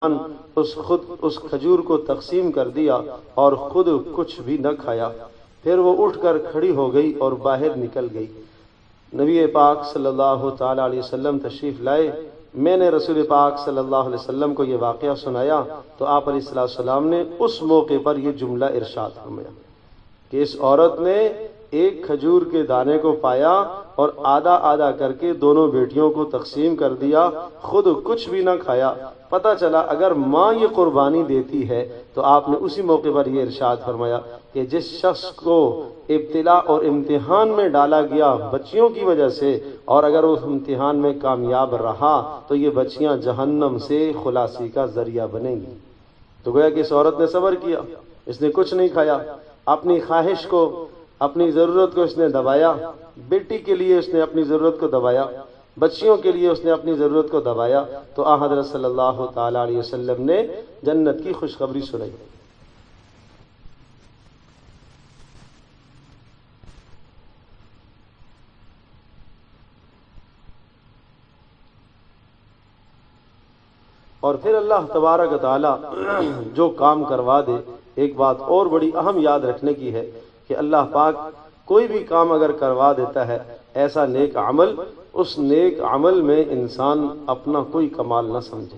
اس کھجور کو تقسیم کر دیا اور خود کچھ بھی نہ کھایا۔ پھر وہ اٹھ کر کھڑی ہو گئی اور باہر نکل گئی۔ نبی پاک صلی اللہ تعالی علیہ وسلم تشریف لائے۔ میں نے رسول پاک صلی اللہ علیہ وسلم کو یہ واقعہ سنایا تو آپ علیہ السلام نے اس موقع پر یہ جملہ ارشاد فرمایا کہ اس عورت نے ایک کھجور کے دانے کو پایا اور آدھا آدھا کر کے دونوں بیٹیوں کو تقسیم کر دیا، خود کچھ بھی نہ کھایا۔ پتہ چلا اگر ماں یہ قربانی دیتی ہے تو آپ نے اسی موقع پر یہ ارشاد فرمایا کہ جس شخص کو ابتلا اور امتحان میں ڈالا گیا بچیوں کی وجہ سے، اور اگر اس امتحان میں کامیاب رہا تو یہ بچیاں جہنم سے خلاصی کا ذریعہ بنیں گی۔ تو گویا کہ اس عورت نے صبر کیا، اس نے کچھ نہیں کھایا، اپنی خواہش کو، اپنی ضرورت کو اس نے دبایا، بیٹی کے لیے اس نے اپنی ضرورت کو دبایا، بچیوں کے لیے اس نے اپنی ضرورت کو دبایا، تو آن حضرت صلی اللہ تعالی علیہ وسلم نے جنت کی خوشخبری سنائی۔ اور پھر اللہ تبارک و تعالی جو کام کروا دے، ایک بات اور بڑی اہم یاد رکھنے کی ہے کہ اللہ پاک کوئی بھی کام اگر کروا دیتا ہے ایسا نیک عمل، اس نیک عمل میں انسان اپنا کوئی کمال نہ سمجھے۔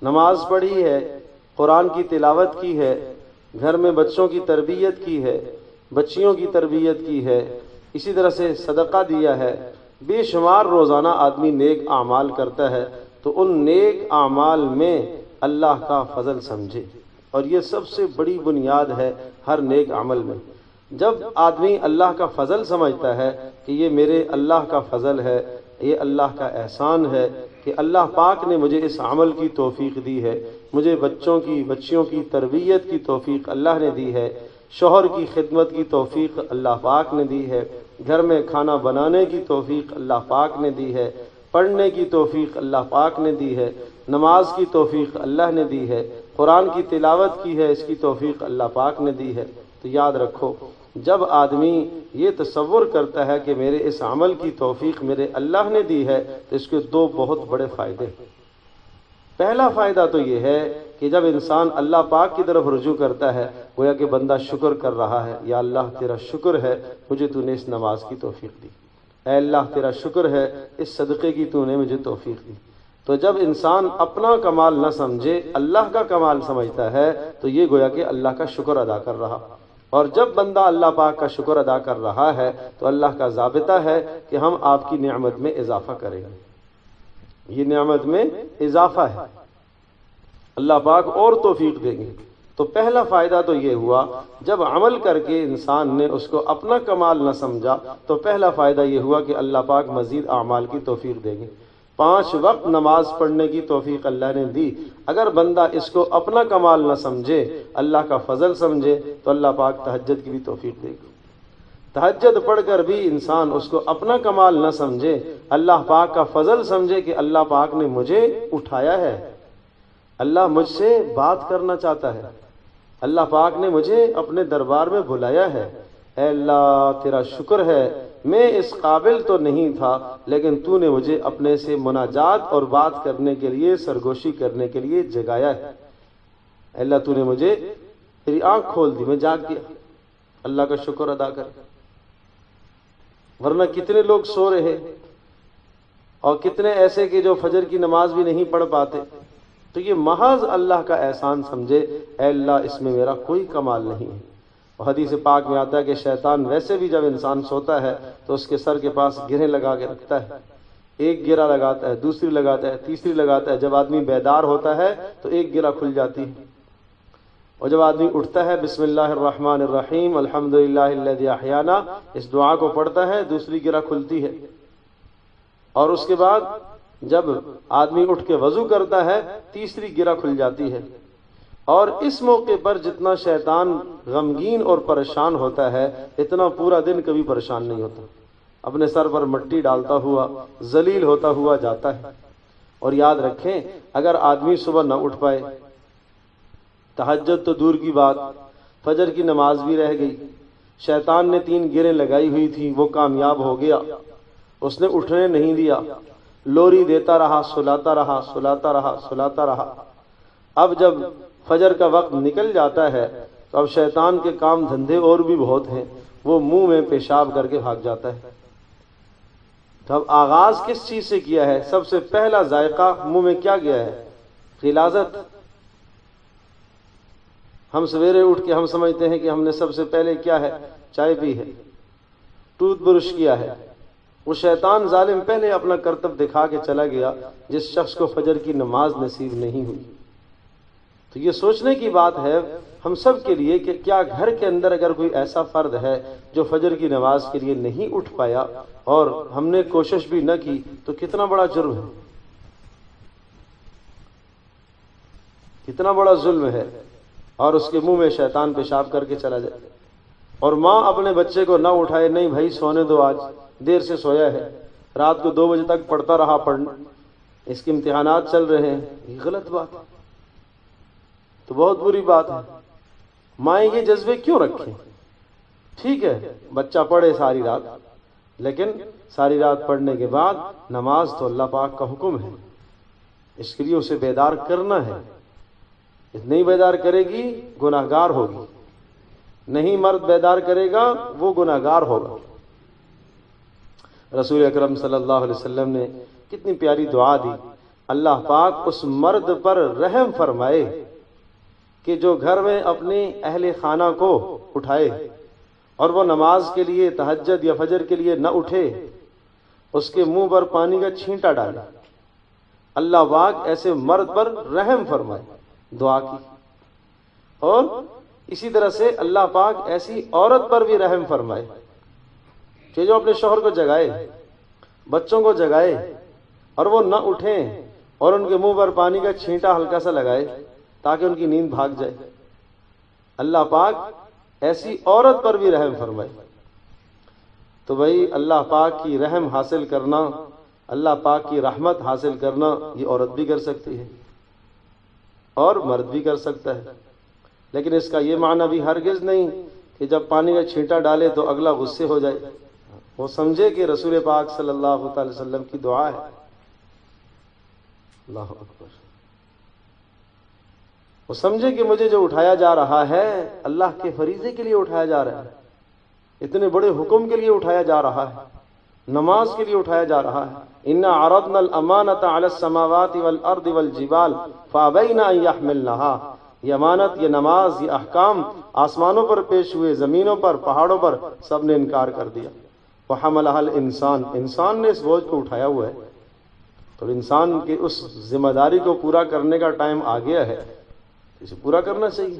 نماز پڑھی ہے، قرآن کی تلاوت کی ہے، گھر میں بچوں کی تربیت کی ہے، بچیوں کی تربیت کی ہے، اسی طرح سے صدقہ دیا ہے، بے شمار روزانہ آدمی نیک اعمال کرتا ہے، تو ان نیک اعمال میں اللہ کا فضل سمجھے، اور یہ سب سے بڑی بنیاد ہے ہر نیک عمل میں۔ جب آدمی اللہ کا فضل سمجھتا ہے کہ یہ میرے اللہ کا فضل ہے، یہ اللہ کا احسان ہے کہ اللہ پاک نے مجھے اس عمل کی توفیق دی ہے، مجھے بچیوں کی تربیت کی توفیق اللہ نے دی ہے، شوہر کی خدمت کی توفیق اللہ پاک نے دی ہے، گھر میں کھانا بنانے کی توفیق اللہ پاک نے دی ہے، پڑھنے کی توفیق اللہ پاک نے دی ہے، نماز کی توفیق اللہ نے دی ہے، قرآن کی تلاوت کی ہے، اس کی توفیق اللہ پاک نے دی ہے۔ تو یاد رکھو، جب آدمی یہ تصور کرتا ہے کہ میرے اس عمل کی توفیق میرے اللہ نے دی ہے تو اس کے دو بہت بڑے فائدے۔ پہلا فائدہ تو یہ ہے کہ جب انسان اللہ پاک کی طرف رجوع کرتا ہے، گویا کہ بندہ شکر کر رہا ہے، یا اللہ تیرا شکر ہے مجھے تو نے اس نماز کی توفیق دی، اے اللہ تیرا شکر ہے اس صدقے کی تو نے مجھے توفیق دی۔ تو جب انسان اپنا کمال نہ سمجھے، اللہ کا کمال سمجھتا ہے، تو یہ گویا کہ اللہ کا شکر ادا کر رہا۔ اور جب بندہ اللہ پاک کا شکر ادا کر رہا ہے تو اللہ کا ضابطہ ہے کہ ہم آپ کی نعمت میں اضافہ کریں گے، یہ نعمت میں اضافہ ہے، اللہ پاک اور توفیق دیں گے۔ تو پہلا فائدہ تو یہ ہوا، جب عمل کر کے انسان نے اس کو اپنا کمال نہ سمجھا تو پہلا فائدہ یہ ہوا کہ اللہ پاک مزید اعمال کی توفیق دیں گے۔ 5 وقت نماز پڑھنے کی توفیق اللہ نے دی۔ اگر بندہ اس کو اپنا کمال نہ سمجھے، اللہ کا فضل سمجھے، تو اللہ پاک تہجد کی بھی توفیق دے گا۔ تہجد پڑھ کر بھی انسان اس کو اپنا کمال نہ سمجھے، اللہ پاک کا فضل سمجھے کہ اللہ پاک نے مجھے اٹھایا ہے، اللہ مجھ سے بات کرنا چاہتا ہے، اللہ پاک نے مجھے اپنے دربار میں بلایا ہے، اے اللہ تیرا شکر ہے، میں اس قابل تو نہیں تھا لیکن تو نے مجھے اپنے سے مناجات اور بات کرنے کے لیے، سرگوشی کرنے کے لیے جگایا ہے، اے اللہ تو نے مجھے تیری آنکھ کھول دی، میں جاگ گیا، اللہ کا شکر ادا کر۔ ورنہ کتنے لوگ سو رہے اور کتنے ایسے کہ جو فجر کی نماز بھی نہیں پڑھ پاتے، تو یہ محض اللہ کا احسان سمجھے، اے اللہ اس میں میرا کوئی کمال نہیں ہے۔ اور حدیث پاک میں آتا ہے کہ شیطان ویسے بھی جب انسان سوتا ہے تو اس کے سر کے پاس گرہیں لگا کے رکھتا ہے، ایک گرہ لگاتا ہے، دوسری لگاتا ہے، تیسری لگاتا ہے، جب آدمی بیدار ہوتا ہے تو ایک گرہ کھل جاتی ہے، اور جب آدمی اٹھتا ہے بسم اللہ الرحمن الرحیم الحمدللہ الذی احیانا اس دعا کو پڑھتا ہے، دوسری گرہ کھلتی ہے، اور اس کے بعد جب آدمی اٹھ کے وضو کرتا ہے تیسری گرہ کھل جاتی ہے۔ اور اس موقع پر جتنا شیطان غمگین اور پریشان ہوتا ہے اتنا پورا دن کبھی پریشان نہیں ہوتا، اپنے سر پر مٹی ڈالتا ہوا ذلیل ہوتا ہوا جاتا ہے۔ اور یاد رکھیں، اگر آدمی صبح نہ اٹھ پائے، تہجد تو دور کی بات، فجر کی نماز بھی رہ گئی، شیطان نے 3 گرہیں لگائی ہوئی تھی، وہ کامیاب ہو گیا، اس نے اٹھنے نہیں دیا، لوری دیتا رہا، سلاتا رہا، سلاتا رہا، سلاتا رہا، اب جب فجر کا وقت نکل جاتا ہے تو اب شیطان کے کام دھندے اور بھی بہت ہیں، وہ منہ میں پیشاب کر کے بھاگ جاتا ہے۔ تو اب آغاز کس چیز سے کیا ہے؟ سب سے پہلا ذائقہ منہ میں کیا گیا ہے؟ غلاظت۔ ہم سویرے اٹھ کے ہم سمجھتے ہیں کہ ہم نے سب سے پہلے کیا ہے؟ چائے پی ہے، ٹوتھ برش کیا ہے۔ وہ شیطان ظالم پہلے اپنا کرتب دکھا کے چلا گیا جس شخص کو فجر کی نماز نصیب نہیں ہوئی۔ تو یہ سوچنے کی بات ہے ہم سب کے لیے کہ کیا گھر کے اندر اگر کوئی ایسا فرد ہے جو فجر کی نماز کے لیے نہیں اٹھ پایا اور ہم نے کوشش بھی نہ کی تو کتنا بڑا جرم ہے، کتنا بڑا ظلم ہے، اور اس کے منہ میں شیطان پیشاب کر کے چلا جائے۔ اور ماں اپنے بچے کو نہ اٹھائے، نہیں بھائی سونے دو، آج دیر سے سویا ہے، رات کو 2 بجے تک پڑھتا رہا، پڑھنا اس کے امتحانات چل رہے ہیں، یہ غلط بات ہے، تو بہت بری بات ہے۔ مائیں یہ جذبے کیوں رکھیں؟ ٹھیک ہے بچہ پڑھے ساری رات، لیکن ساری رات پڑھنے کے بعد نماز تو اللہ پاک کا حکم ہے، اس کے لیے اسے بیدار کرنا ہے۔ نہیں بیدار کرے گی گناہگار ہوگی، نہیں مرد بیدار کرے گا وہ گناہگار ہوگا۔ رسول اکرم صلی اللہ علیہ وسلم نے کتنی پیاری دعا دی، اللہ پاک اس مرد پر رحم فرمائے کہ جو گھر میں اپنی اہل خانہ کو اٹھائے اور وہ نماز کے لیے تہجد یا فجر کے لیے نہ اٹھے، اس کے منہ پر پانی کا چھینٹا ڈالے۔ اللہ پاک ایسے مرد پر رحم فرمائے، دعا کی۔ اور اسی طرح سے اللہ پاک ایسی عورت پر بھی رحم فرمائے کہ جو اپنے شوہر کو جگائے، بچوں کو جگائے اور وہ نہ اٹھیں اور ان کے منہ پر پانی کا چھینٹا ہلکا سا لگائے تاکہ ان کی نیند بھاگ جائے۔ اللہ پاک ایسی عورت پر بھی رحم فرمائے۔ تو بھائی اللہ پاک کی رحم حاصل کرنا، اللہ پاک کی رحمت حاصل کرنا، یہ عورت بھی کر سکتی ہے اور مرد بھی کر سکتا ہے، لیکن اس کا یہ معنی بھی ہرگز نہیں کہ جب پانی کا چھینٹا ڈالے تو اگلا غصے ہو جائے، وہ سمجھے کہ رسول پاک صلی اللہ تعالی وسلم کی دعا ہے۔ اللہ اکبر، وہ سمجھے کہ مجھے جو اٹھایا جا رہا ہے اللہ کے فریضے کے لیے اٹھایا جا رہا ہے، اتنے بڑے حکم کے لیے اٹھایا جا رہا ہے، نماز کے لیے اٹھایا جا رہا ہے۔ اِنَّا عَرَضْنَا الْأَمَانَةَ عَلَى السَّمَاوَاتِ وَالْأَرْضِ وَالْجِبَالِ فَأَبَيْنَ أَن يَحْمِلْنَهَا، یہ امانت، یہ نماز، یہ احکام آسمانوں پر پیش ہوئے، زمینوں پر، پہاڑوں پر، سب نے انکار کر دیا۔ وَحَمَلَهَا الْإِنسَانُ، انسان نے اس بوجھ کو اٹھایا ہوا ہے، تو انسان کی اس ذمہ داری کو پورا کرنے کا ٹائم آ گیا ہے، اسے پورا کرنا چاہیے۔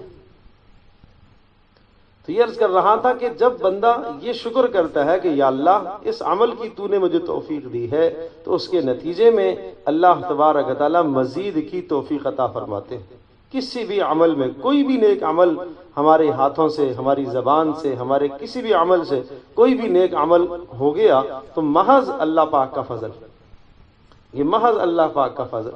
تو یہ عرض کر رہا تھا کہ جب بندہ یہ شکر کرتا ہے کہ یا اللہ اس عمل کی تو نے مجھے توفیق دی ہے، تو اس کے نتیجے میں اللہ تبارک و تعالی مزید کی توفیق عطا فرماتے ہیں۔ کسی بھی عمل میں، کوئی بھی نیک عمل ہمارے ہاتھوں سے، ہماری زبان سے، ہمارے کسی بھی عمل سے کوئی بھی نیک عمل ہو گیا تو محض اللہ پاک کا فضل، یہ محض اللہ پاک کا فضل۔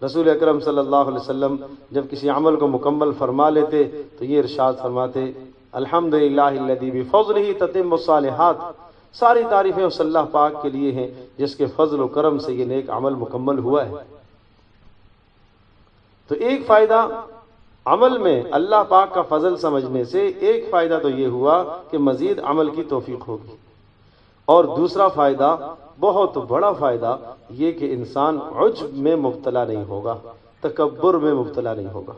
رسول اکرم صلی اللہ علیہ وسلم جب کسی عمل کو مکمل فرما لیتے تو یہ ارشاد فرماتے، الحمدللہ الذی بفضلہ تتم الصالحات، ساری تعریفیں اس اللہ پاک کے لیے ہیں جس کے فضل و کرم سے یہ نیک عمل مکمل ہوا ہے۔ تو ایک فائدہ عمل میں اللہ پاک کا فضل سمجھنے سے، ایک فائدہ تو یہ ہوا کہ مزید عمل کی توفیق ہوگی، اور دوسرا فائدہ، بہت بڑا فائدہ، یہ کہ انسان عجب میں مبتلا نہیں ہوگا، تکبر میں مبتلا نہیں ہوگا۔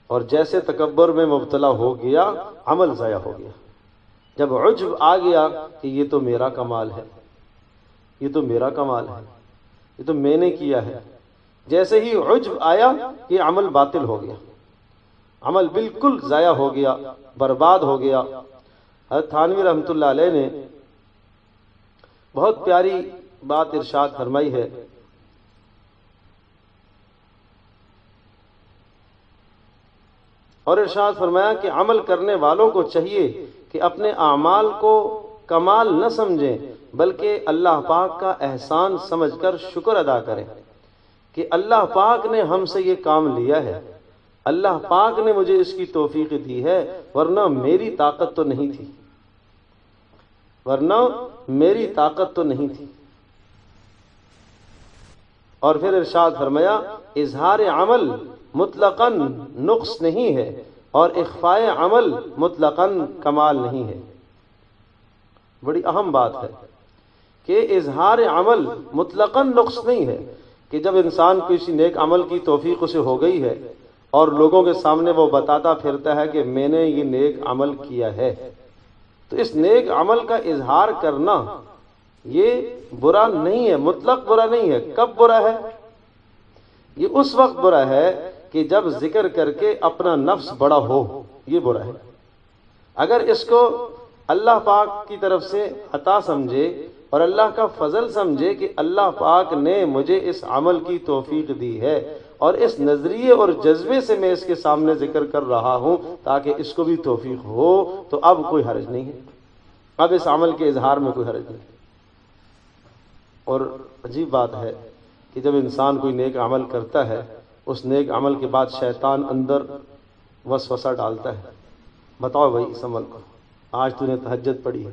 اور جیسے تکبر میں مبتلا ہو گیا عمل ضائع ہو گیا۔ جب عجب آ گیا کہ یہ تو میرا کمال ہے، یہ تو میرا کمال ہے، یہ تو میں نے کیا ہے، جیسے ہی عجب آیا یہ عمل باطل ہو گیا، عمل بالکل ضائع ہو گیا، برباد ہو گیا۔ حضرت تھانوی رحمۃ اللہ علیہ نے بہت پیاری بات ارشاد فرمائی ہے، اور ارشاد فرمایا کہ عمل کرنے والوں کو چاہیے کہ اپنے اعمال کو کمال نہ سمجھیں بلکہ اللہ پاک کا احسان سمجھ کر شکر ادا کریں کہ اللہ پاک نے ہم سے یہ کام لیا ہے، اللہ پاک نے مجھے اس کی توفیق دی ہے، ورنہ میری طاقت تو نہیں تھی، ورنہ میری طاقت تو نہیں تھی۔ اور پھر ارشاد فرمایا اظہار عمل مطلقاً نقص نہیں ہے اور اخفاء عمل مطلقاً کمال نہیں ہے۔ بڑی اہم بات ہے کہ اظہار عمل مطلقاً نقص نہیں ہے، کہ جب انسان کسی نیک عمل کی توفیق اسے ہو گئی ہے اور لوگوں کے سامنے وہ بتاتا پھرتا ہے کہ میں نے یہ نیک عمل کیا ہے، تو اس نیک عمل کا اظہار کرنا یہ برا نہیں ہے، مطلق برا نہیں ہے۔ کب برا ہے؟ یہ اس وقت برا ہے کہ جب ذکر کر کے اپنا نفس بڑا ہو، یہ برا ہے۔ اگر اس کو اللہ پاک کی طرف سے عطا سمجھے اور اللہ کا فضل سمجھے کہ اللہ پاک نے مجھے اس عمل کی توفیق دی ہے اور اس نظریے اور جذبے سے میں اس کے سامنے ذکر کر رہا ہوں تاکہ اس کو بھی توفیق ہو، تو اب کوئی حرج نہیں ہے، اب اس عمل کے اظہار میں کوئی حرج نہیں۔ اور عجیب بات ہے کہ جب انسان کوئی نیک عمل کرتا ہے، اس نیک عمل کے بعد شیطان اندر وسوسہ ڈالتا ہے، بتاؤ بھائی اس عمل کو، آج تو نے تہجد پڑھی ہے،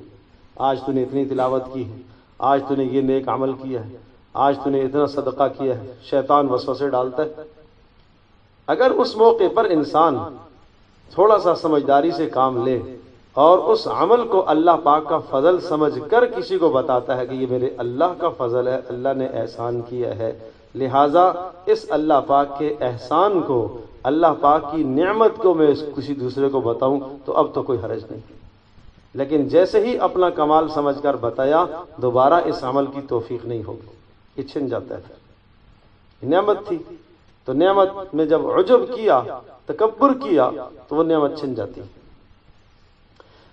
آج تو نے اتنی تلاوت کی ہے، آج تو نے یہ نیک عمل کیا ہے، آج تو نے اتنا صدقہ کیا ہے، شیطان وسوسے ڈالتا ہے۔ اگر اس موقع پر انسان تھوڑا سا سمجھداری سے کام لے اور اس عمل کو اللہ پاک کا فضل سمجھ کر کسی کو بتاتا ہے کہ یہ میرے اللہ کا فضل ہے، اللہ نے احسان کیا ہے، لہٰذا اس اللہ پاک کے احسان کو، اللہ پاک کی نعمت کو میں کسی دوسرے کو بتاؤں تو اب تو کوئی حرج نہیں۔ لیکن جیسے ہی اپنا کمال سمجھ کر بتایا، دوبارہ اس عمل کی توفیق نہیں ہوگی، یہ چھن جاتا ہے۔ نعمت تھی تو نعمت میں جب عجب کیا، تکبر کیا، تو وہ نعمت چھن جاتی ہے۔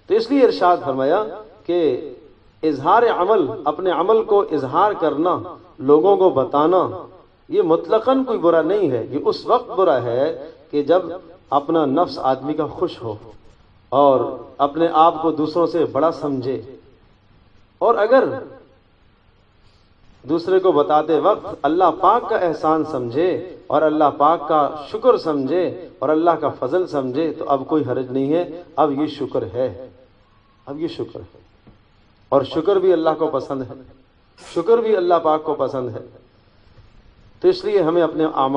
تو اس لیے ارشاد فرمایا کہ اظہار عمل، اپنے عمل کو اظہار کرنا، لوگوں کو بتانا، یہ مطلقاً کوئی برا نہیں ہے۔ یہ اس وقت برا ہے کہ جب اپنا نفس آدمی کا خوش ہو اور اپنے آپ کو دوسروں سے بڑا سمجھے، اور اگر دوسرے کو بتاتے وقت اللہ پاک کا احسان سمجھے اور اللہ پاک کا شکر سمجھے اور اللہ کا فضل سمجھے، تو اب کوئی حرج نہیں ہے، اب یہ شکر ہے، اب یہ شکر ہے۔ اور شکر بھی اللہ کو پسند ہے، شکر بھی اللہ پاک کو پسند ہے۔ تو اس لیے ہمیں اپنے اعمال